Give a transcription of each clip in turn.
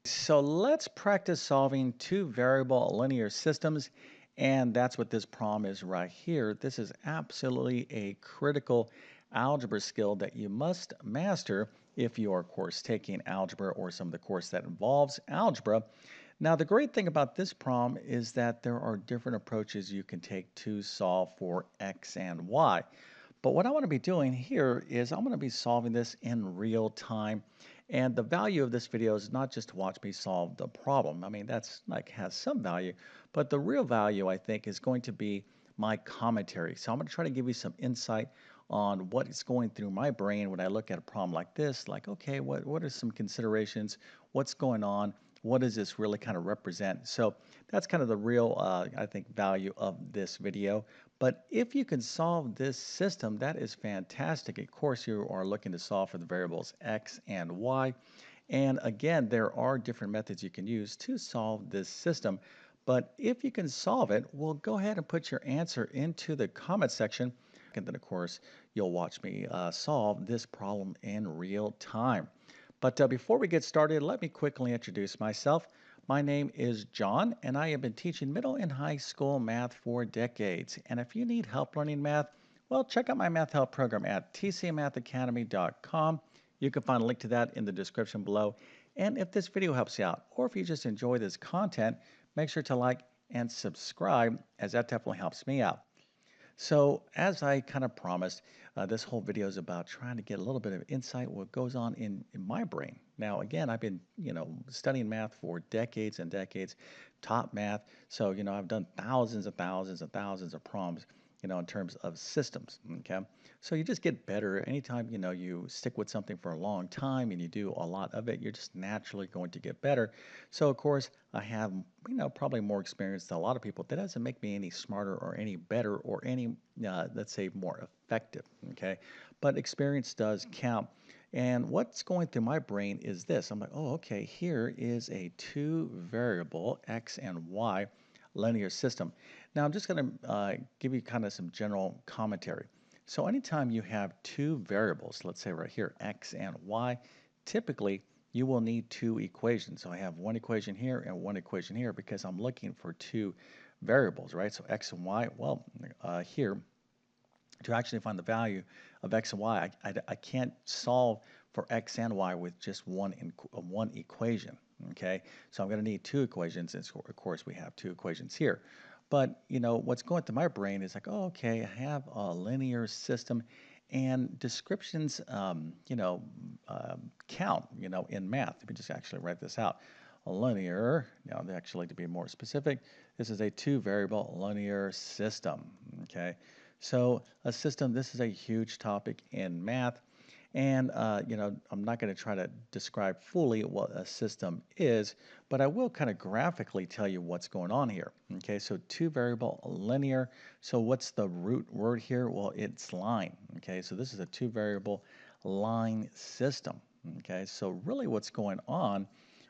So let's practice solving two variable linear systems. And that's what this problem is right here. This is absolutely a critical algebra skill that you must master if you are, of course, taking algebra or some of the course that involves algebra. Now, the great thing about this problem is that there are different approaches you can take to solve for x and y. But what I want to be doing here is I'm going to be solving this in real time. And the value of this video is not just to watch me solve the problem. I mean, that's like has some value, but the real value I think is going to be my commentary. So I'm going to try to give you some insight on what is going through my brain when I look at a problem like this. Like, okay, what are some considerations? What's going on? What does this really kind of represent? So that's kind of the real, I think, value of this video. But if you can solve this system, that is fantastic. Of course, you are looking to solve for the variables x and y. And again, there are different methods you can use to solve this system. But if you can solve it, well, go ahead and put your answer into the comment section. And then, of course, you'll watch me solve this problem in real time. But before we get started, let me quickly introduce myself. My name is John, and I have been teaching middle and high school math for decades. And if you need help learning math, well, check out my math help program at tcmathacademy.com. You can find a link to that in the description below. And if this video helps you out, or if you just enjoy this content, make sure to like and subscribe, as that definitely helps me out. So, as I kind of promised, this whole video is about trying to get a little bit of insight what goes on in my brain. Now, again, I've been, studying math for decades and decades, taught math. So, I've done thousands and thousands and thousands of problems, in terms of systems. Okay. So you just get better anytime, you stick with something for a long time and you do a lot of it, you're just naturally going to get better. So, of course, I have, probably more experience than a lot of people. That doesn't make me any smarter or any better or any, let's say, more effective. Okay. But experience does count. And what's going through my brain is this. I'm like, oh, okay, here is a two variable x and y linear system. Now, I'm just going to give you kind of some general commentary. So anytime you have two variables, let's say right here, x and y, typically you will need two equations. So I have one equation here and one equation here because I'm looking for two variables, right? So x and y, well, here, to actually find the value of x and y, I can't solve for x and y with just one equation, okay? So I'm going to need two equations, and so of course we have two equations here. But, what's going through my brain is like, oh, okay, I have a linear system, and descriptions, count, in math. Let me just actually write this out. A linear, actually to be more specific, this is a two variable linear system, okay? So a system, this is a huge topic in math. And, I'm not going to try to describe fully what a system is, but I will kind of graphically tell you what's going on here. Okay, so two variable linear. So what's the root word here? Well, it's line. Okay, so this is a two variable line system. Okay, so really what's going on,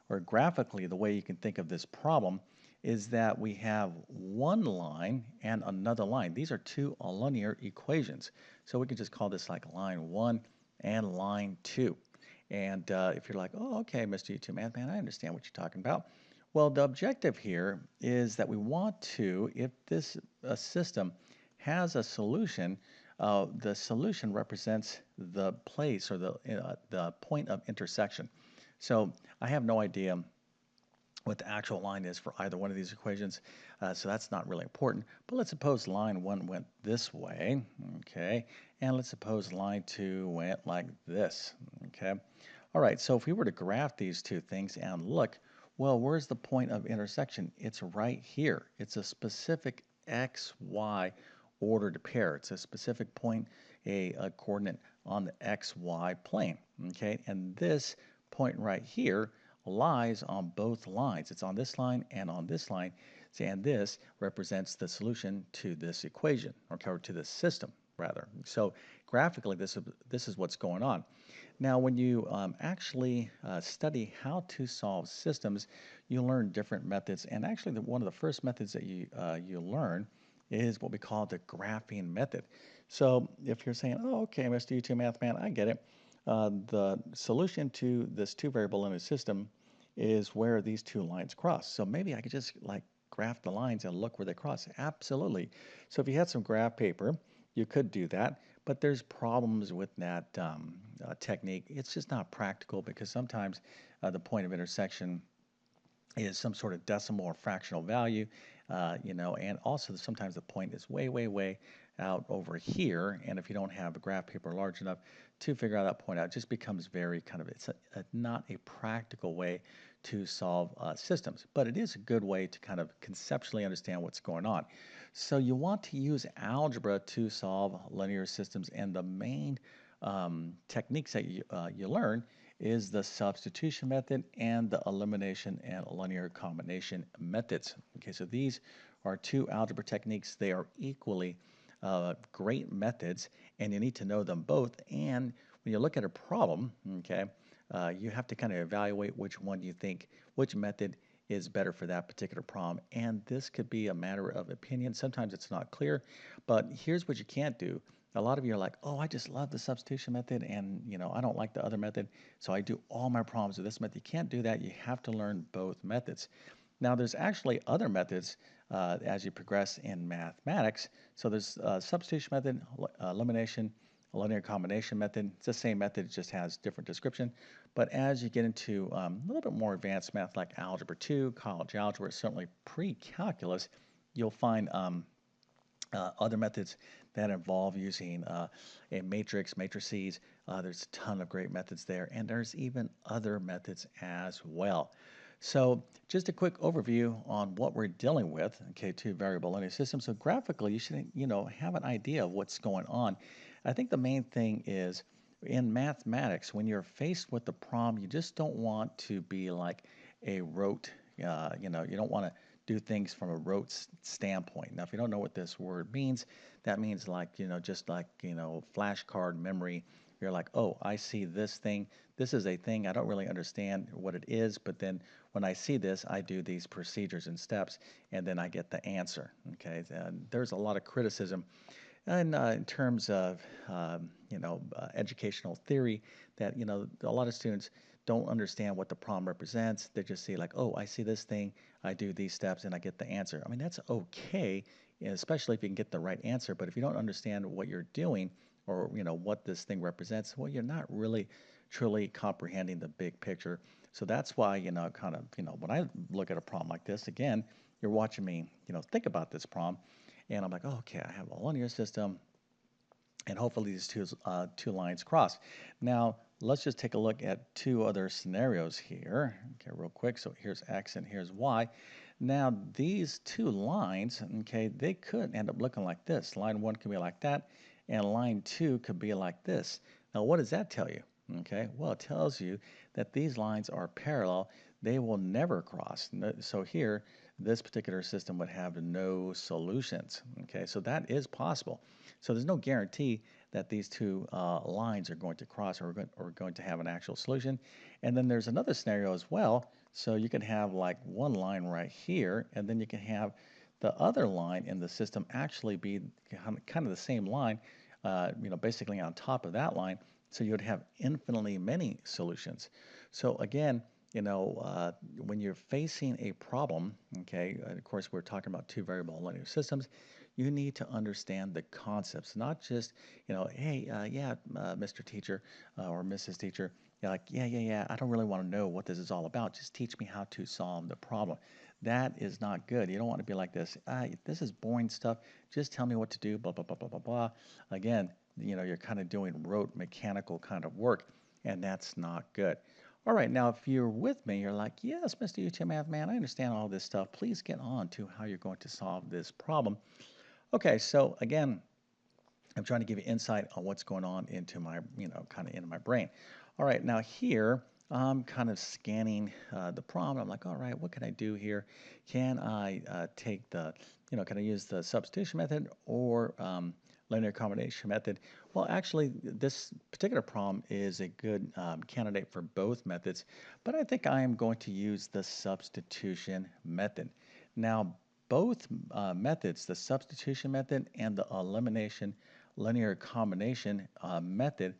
or graphically, the way you can think of this problem is that we have one line and another line. These are two linear equations. So we can just call this like line 1 and line 2. And if you're like, oh, okay, Mr. YouTube Math Man, I understand what you're talking about. Well, the objective here is that we want to, if this system has a solution, the solution represents the place or the point of intersection. So I have no idea what the actual line is for either one of these equations, so that's not really important. But let's suppose line 1 went this way, okay, and let's suppose line 2 went like this, okay. All right, so if we were to graph these two things and look, well, where's the point of intersection? It's right here. It's a specific x, y ordered pair. It's a specific point, a coordinate on the xy plane, okay, and this point right here lies on both lines. It's on this line and on this line, and this represents the solution to this equation, or to this system, rather. So graphically, this is what's going on. Now, when you actually study how to solve systems, you learn different methods, and actually one of the first methods that you learn is what we call the graphing method. So if you're saying, oh, okay, Mr. YouTube Math Man, I get it. The solution to this two variable linear system is where these two lines cross. So maybe I could just like graph the lines and look where they cross. Absolutely. So if you had some graph paper, you could do that, but there's problems with that technique. It's just not practical because sometimes the point of intersection is some sort of decimal or fractional value, and also sometimes the point is way, way, way out over here. And if you don't have a graph paper large enough to figure out that point out, it just becomes very kind of, it's not a practical way to solve systems, but it is a good way to kind of conceptually understand what's going on. So you want to use algebra to solve linear systems, and the main techniques that you learn is the substitution method and the elimination and linear combination methods. Okay, so these are two algebra techniques. They are equally great methods, and you need to know them both. And when you look at a problem, okay, you have to kind of evaluate which one you think, which method is better for that particular problem. And this could be a matter of opinion. Sometimes it's not clear, but here's what you can't do. A lot of you are like, oh, I just love the substitution method, and I don't like the other method, so I do all my problems with this method. You can't do that. You have to learn both methods. Now, there's actually other methods as you progress in mathematics. So there's substitution method, elimination, linear combination method. It's the same method, it just has different description. But as you get into a little bit more advanced math like Algebra 2, college algebra, certainly pre-calculus, you'll find other methods that involve using a matrix, matrices. There's a ton of great methods there, and there's even other methods as well. So just a quick overview on what we're dealing with, okay, two variable linear systems. So graphically, you should, have an idea of what's going on. I think the main thing is in mathematics, when you're faced with the problem, you just don't want to be like a rote, you don't want to do things from a rote standpoint. Now, if you don't know what this word means, that means like, just like, flashcard memory. You're like, oh, I see this thing. This is a thing. I don't really understand what it is, but then when I see this, I do these procedures and steps, and then I get the answer. Okay, and there's a lot of criticism and in terms of educational theory, that a lot of students don't understand what the problem represents. They just see like, oh, I see this thing, I do these steps, and I get the answer. I mean, that's okay, especially if you can get the right answer. But if you don't understand what you're doing or what this thing represents, well, you're not really truly comprehending the big picture. So that's why kind of when I look at a problem like this, again, you're watching me think about this problem. And I'm like, oh, okay, I have a linear system, and hopefully these two lines cross. Now, let's just take a look at two other scenarios here, okay, real quick. So here's X and here's Y. Now, these two lines, okay, they could end up looking like this. Line 1 could be like that, and line 2 could be like this. Now, what does that tell you? Okay, well, it tells you that these lines are parallel. They will never cross. So here, this particular system would have no solutions. Okay, so that is possible. So there's no guarantee that these two lines are going to cross or going to have an actual solution. And then there's another scenario as well. So you can have like one line right here, and then you can have the other line in the system actually be kind of the same line, basically on top of that line. So you would have infinitely many solutions. So again, when you're facing a problem, okay, of course, we're talking about two variable linear systems, you need to understand the concepts, not just, hey, Mr. Teacher or Mrs. Teacher, you're like, yeah, I don't really want to know what this is all about. Just teach me how to solve the problem. That is not good. You don't want to be like this. This is boring stuff. Just tell me what to do, blah, blah, blah, blah, blah, blah. Again, you're kind of doing rote mechanical kind of work, and that's not good. All right, now if you're with me, you're like, yes, Mr. UT Math Man, I understand all this stuff. Please get on to how you're going to solve this problem. Okay, so again, I'm trying to give you insight on what's going on into my, kind of in my brain. All right, now here, I'm kind of scanning the problem. I'm like, all right, what can I do here? Can I take the, can I use the substitution method or linear combination method? Well, actually, this particular problem is a good candidate for both methods, but I think I am going to use the substitution method. Now, both methods, the substitution method and the elimination linear combination method,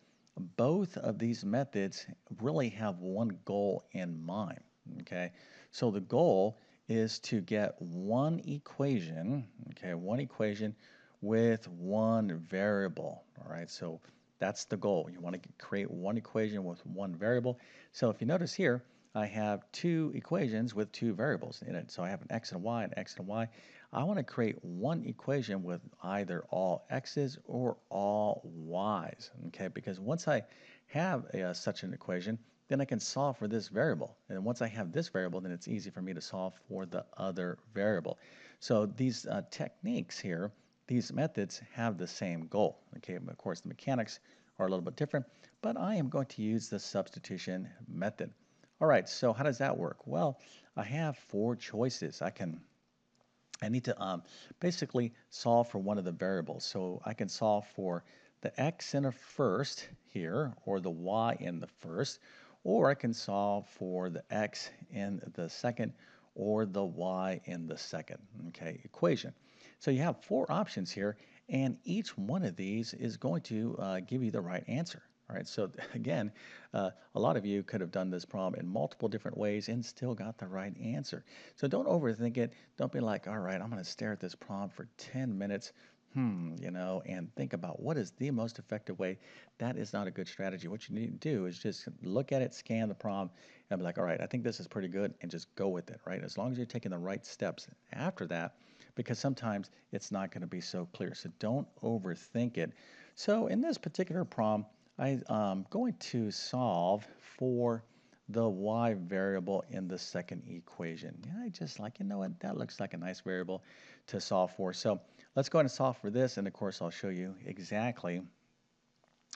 both of these methods really have one goal in mind. Okay, so the goal is to get one equation, okay, one equation with one variable. All right, so that's the goal. You want to create one equation with one variable. So if you notice here, I have two equations with two variables in it. So I have an x and a y and x and a y. I want to create one equation with either all x's or all y's, okay? Because once I have such an equation, then I can solve for this variable. And once I have this variable, then it's easy for me to solve for the other variable. So these techniques here, these methods have the same goal. Okay, of course the mechanics are a little bit different, but I am going to use the substitution method. All right, so how does that work? Well, I have four choices. I need to basically solve for one of the variables. So I can solve for the x in a first here, or the y in the first, or I can solve for the x in the second, or the y in the second, okay, equation. So you have four options here, and each one of these is going to give you the right answer. All right, so again, a lot of you could have done this problem in multiple different ways and still got the right answer. So don't overthink it. Don't be like, all right, I'm going to stare at this problem for 10 minutes, and think about what is the most effective way. That is not a good strategy. What you need to do is just look at it, scan the problem, and be like, all right, I think this is pretty good, and just go with it, right? As long as you're taking the right steps after that, because sometimes it's not going to be so clear. So don't overthink it. So in this particular problem, I'm going to solve for the y variable in the second equation. Yeah, I just like, you know what, that looks like a nice variable to solve for. So let's go ahead and solve for this, and of course I'll show you exactly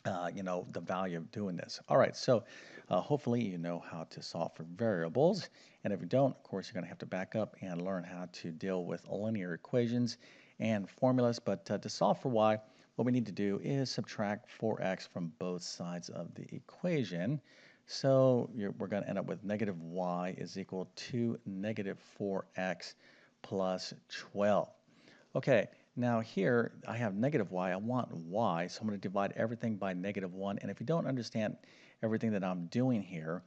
the value of doing this. All right, so hopefully you know how to solve for variables, and if you don't, of course, you're going to have to back up and learn how to deal with linear equations and formulas. But to solve for y, what we need to do is subtract 4x from both sides of the equation. So we're going to end up with negative y is equal to negative 4x plus 12. Okay, now here I have negative y. I want y, so I'm going to divide everything by negative 1. And if you don't understand everything that I'm doing here,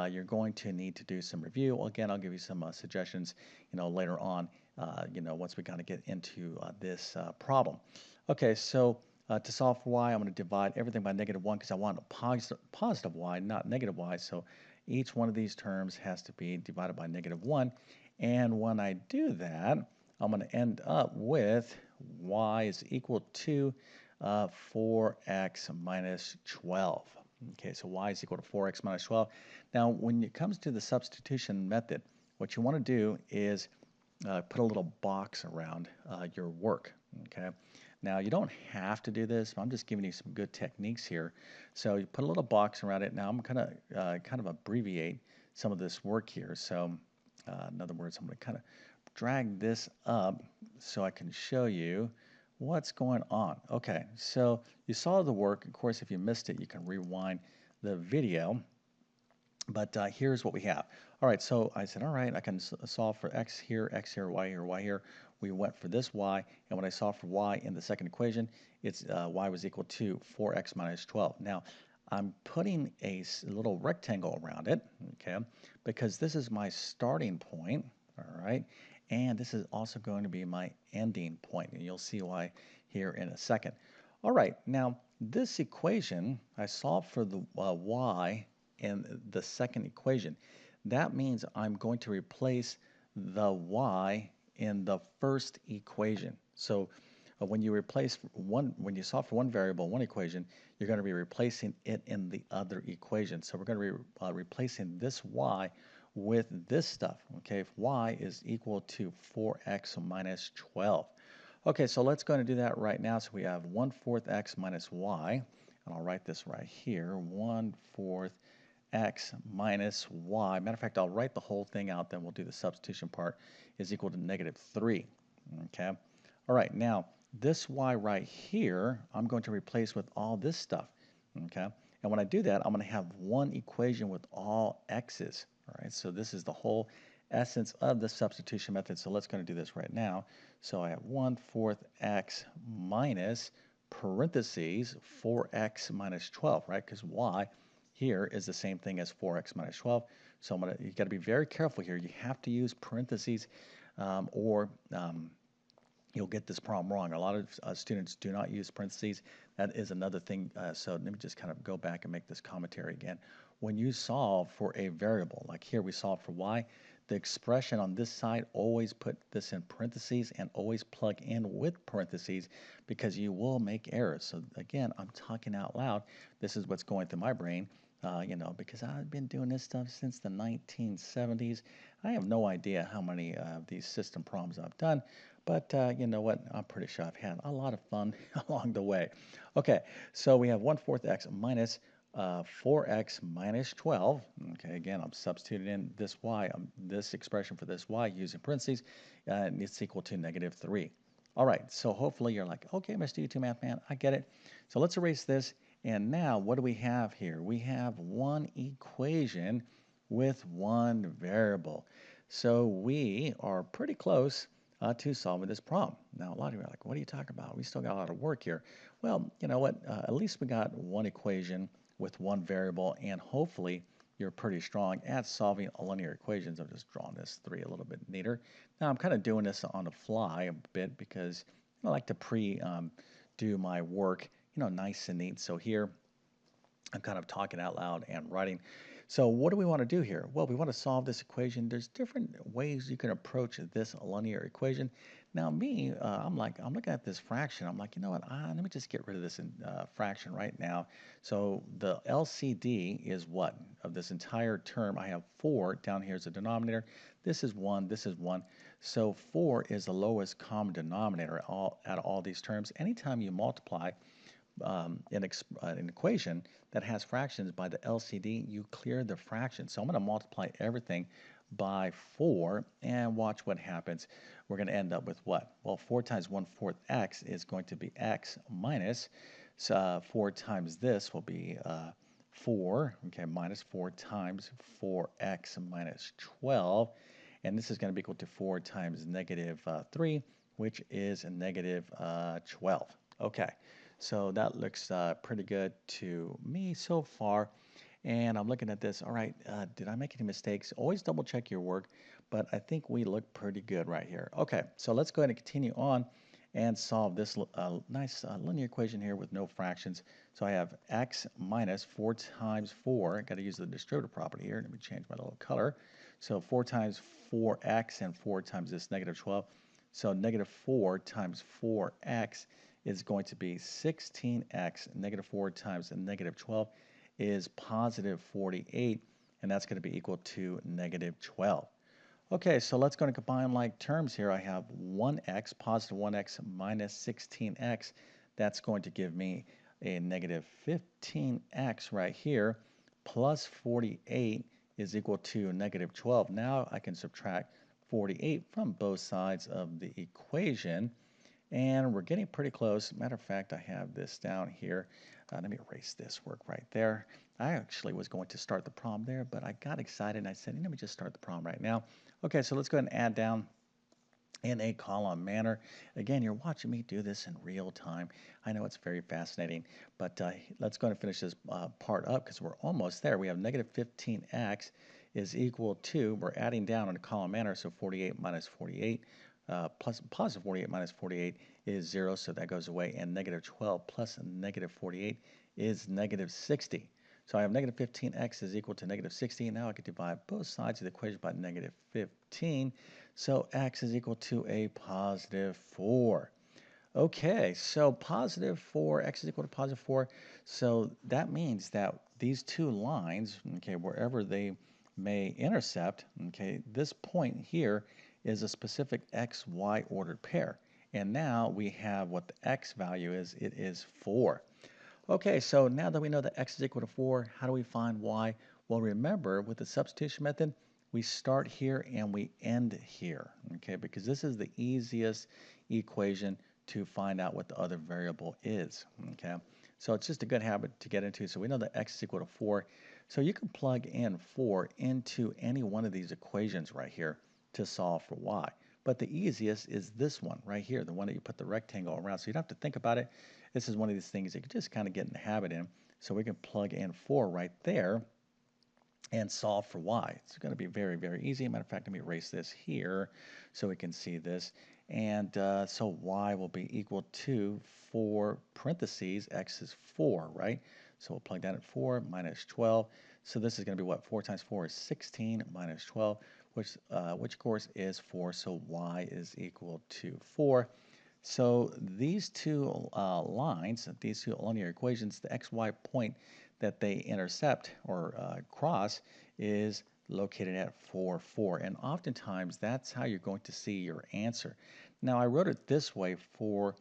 you're going to need to do some review. Again, I'll give you some suggestions, later on, once we kind of get into this problem. Okay, so to solve for y, I'm going to divide everything by negative 1 because I want a positive y, not negative y. So each one of these terms has to be divided by negative 1. And when I do that, I'm going to end up with y is equal to 4x minus 12. Okay, so y is equal to 4x minus 12. Now, when it comes to the substitution method, what you want to do is put a little box around your work. Okay, now you don't have to do this. I'm just giving you some good techniques here. So you put a little box around it. Now I'm going to kind of abbreviate some of this work here. So in other words, I'm going to kind of drag this up so I can show you what's going on. Okay, so you saw the work. Of course, if you missed it, you can rewind the video. But here's what we have. All right, so I said, all right, I can solve for x here, y here, y here. We went for this y, and when I solved for y in the second equation, it's y was equal to 4x minus 12. Now, I'm putting a little rectangle around it, okay, because this is my starting point, all right, and this is also going to be my ending point, and you'll see why here in a second. All right, now this equation, I solved for the y in the second equation. That means I'm going to replace the y in the first equation. So when you solve for one variable, one equation, you're going to be replacing it in the other equation. So we're going to be replacing this y with this stuff, okay, if y is equal to 4x minus 12. Okay, so let's go and do that right now. So we have 1/4 x minus y, and I'll write this right here, 1/4 x minus y. Matter of fact, I'll write the whole thing out, then we'll do the substitution part, is equal to negative 3, okay? All right, now this y right here, I'm going to replace with all this stuff, okay? And when I do that, I'm going to have one equation with all x's. All right, so this is the whole essence of the substitution method. So let's go and do this right now. So I have 1/4 x minus parentheses 4x minus 12, right? Because y here is the same thing as 4x minus 12. So you got to be very careful here. You have to use parentheses or you'll get this problem wrong. A lot of students do not use parentheses. That is another thing. So let me just kind of go back and make this commentary again. When you solve for a variable, like here we solve for y, the expression on this side, always put this in parentheses and always plug in with parentheses because you will make errors. So again, I'm talking out loud. This is what's going through my brain. Because I've been doing this stuff since the 1970s. I have no idea how many of these system problems I've done, but you know what? I'm pretty sure I've had a lot of fun along the way. Okay, so we have 1/4 x minus 4x minus 12. Okay, again, I'm substituting in this y, this expression for this y using parentheses, and it's equal to -3. All right, so hopefully you're like, okay, Mr. YouTube Math Man, I get it. So let's erase this. And now what do we have here? We have one equation with one variable. So we are pretty close to solving this problem. Now, a lot of you are like, what are you talking about? We still got a lot of work here. Well, you know what? At least we got one equation with one variable, and hopefully you're pretty strong at solving linear equations. I'm just drawing this 3 a little bit neater. Now, I'm kind of doing this on the fly a bit because I like to do my work nice and neat. So here, I'm kind of talking out loud and writing. So what do we want to do here? Well, we want to solve this equation. There's different ways you can approach this linear equation. Now I'm looking at this fraction. I'm like, you know what? Let me just get rid of this fraction right now. So the LCD is what? Of this entire term, I have 4 down here as a denominator. This is 1, this is 1. So 4 is the lowest common denominator out of all these terms. Anytime you multiply an equation that has fractions by the LCD, you clear the fraction. So I'm going to multiply everything by 4 and watch what happens. We're going to end up with what? Well, 4 times 1/4 x is going to be x minus 4 times this will be 4, okay, minus 4 times 4x minus 12. And this is going to be equal to 4 times -3, which is -12. Okay. So that looks pretty good to me so far. And I'm looking at this. All right, did I make any mistakes? Always double check your work, but I think we look pretty good right here. Okay, so let's go ahead and continue on and solve this nice linear equation here with no fractions. So I have x minus 4 times 4. I got to use the distributive property here. Let me change my little color. So 4 times 4x and 4 times this -12. So -4 times 4x is going to be 16x. -4 times -12 is +48, and that's going to be equal to -12. Okay, so let's go and combine like terms here. I have 1x, +1x minus 16x. That's going to give me a -15x right here, plus 48 is equal to -12. Now I can subtract 48 from both sides of the equation. And we're getting pretty close. Matter of fact, I have this down here. Let me erase this work right there. I actually was going to start the problem there, but I got excited and I said, let me just start the problem right now. Okay, so let's go ahead and add down in a column manner. Again, you're watching me do this in real time. I know it's very fascinating, but let's go ahead and finish this part up because we're almost there. We have -15x is equal to, we're adding down in a column manner, so 48 minus 48. Plus +48 minus 48 is 0, so that goes away, and -12 plus -48 is -60. So I have -15x is equal to -60. Now I can divide both sides of the equation by -15, so x is equal to a +4. Okay, so +4, x is equal to +4. So that means that these two lines, okay, wherever they may intercept, okay, this point here is a specific x, y ordered pair. And now we have what the x value is. It is 4. Okay, so now that we know that x is equal to 4, how do we find y? Well, remember, with the substitution method, we start here and we end here, okay, because this is the easiest equation to find out what the other variable is, okay? So it's just a good habit to get into. So we know that x is equal to 4. So you can plug in 4 into any one of these equations right here to solve for y. But the easiest is this one right here, the one that you put the rectangle around. So you don't have to think about it. This is one of these things you can just kind of get in the habit in. So we can plug in 4 right there. and solve for y. It's going to be very, very easy. Matter of fact, let me erase this here so we can see this. And so y will be equal to 4 parentheses, x is 4, right? So we'll plug that at 4 minus 12. So this is going to be what? 4 times 4 is 16 minus 12, which of course is 4. So y is equal to 4. So these two lines, these two linear equations, the xy point that they intercept or cross is located at 4, 4. And oftentimes that's how you're going to see your answer. Now I wrote it this way for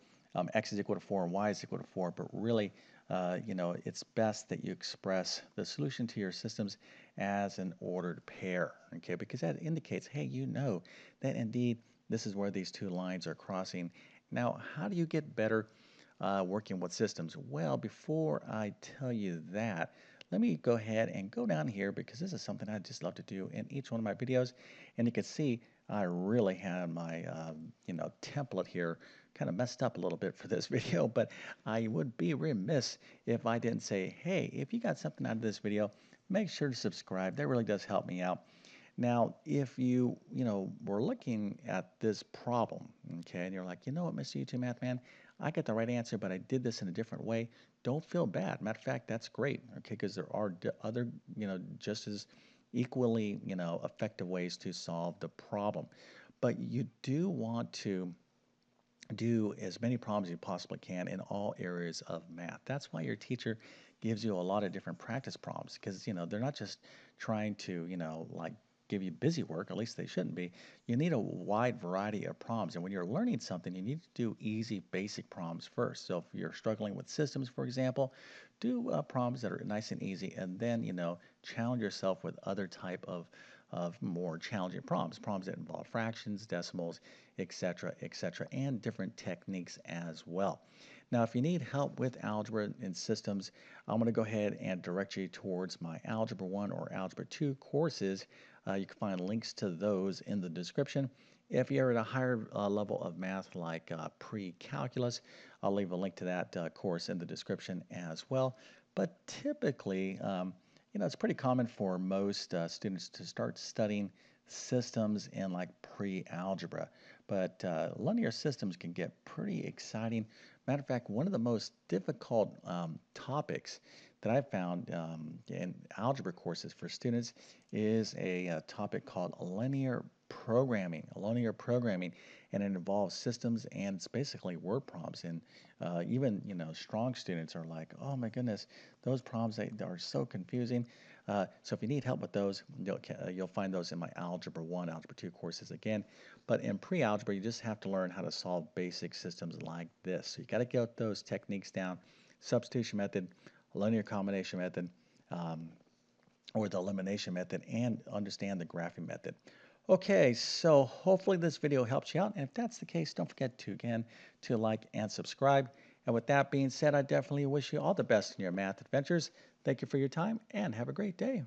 x is equal to 4 and y is equal to 4, but really it's best that you express the solution to your systems as an ordered pair, okay? Because that indicates, hey, you know that indeed this is where these two lines are crossing. Now, how do you get better working with systems? Well, before I tell you that, let me go ahead and go down here because this is something I just love to do in each one of my videos. And you can see I really had my template here kind of messed up a little bit for this video, but I would be remiss if I didn't say, hey, if you got something out of this video, make sure to subscribe. That really does help me out. Now, if you were looking at this problem, okay, and you're like, you know what, Mr. YouTube Math Man, I got the right answer, but I did this in a different way, don't feel bad. Matter of fact, that's great, okay, because there are other, just as equally, effective ways to solve the problem. But you do want to do as many problems as you possibly can in all areas of math. That's why your teacher gives you a lot of different practice problems because, they're not just trying to, like give you busy work, at least they shouldn't be. You need a wide variety of problems. And when you're learning something, you need to do easy, basic problems first. So if you're struggling with systems, for example, do problems that are nice and easy, and then, challenge yourself with other type of more challenging problems that involve fractions, decimals, etc., etc., and different techniques as well. Now, if you need help with algebra and systems, I'm going to go ahead and direct you towards my Algebra 1 or Algebra 2 courses. You can find links to those in the description. If you're at a higher level of math like pre-calculus, I'll leave a link to that course in the description as well. But typically, it's pretty common for most students to start studying systems in like pre-algebra. But linear systems can get pretty exciting. Matter of fact, one of the most difficult topics that I've found in algebra courses for students is a topic called linear programming. And it involves systems and it's basically word problems. And even strong students are like, oh my goodness, those problems they are so confusing. So if you need help with those, you'll find those in my Algebra 1, Algebra 2 courses again. But in pre-algebra, you just have to learn how to solve basic systems like this. So you got to get those techniques down: substitution method, linear combination method, or the elimination method, and understand the graphing method. Okay, so hopefully this video helps you out. And if that's the case, don't forget to, again, to like and subscribe. And with that being said, I definitely wish you all the best in your math adventures. Thank you for your time and have a great day.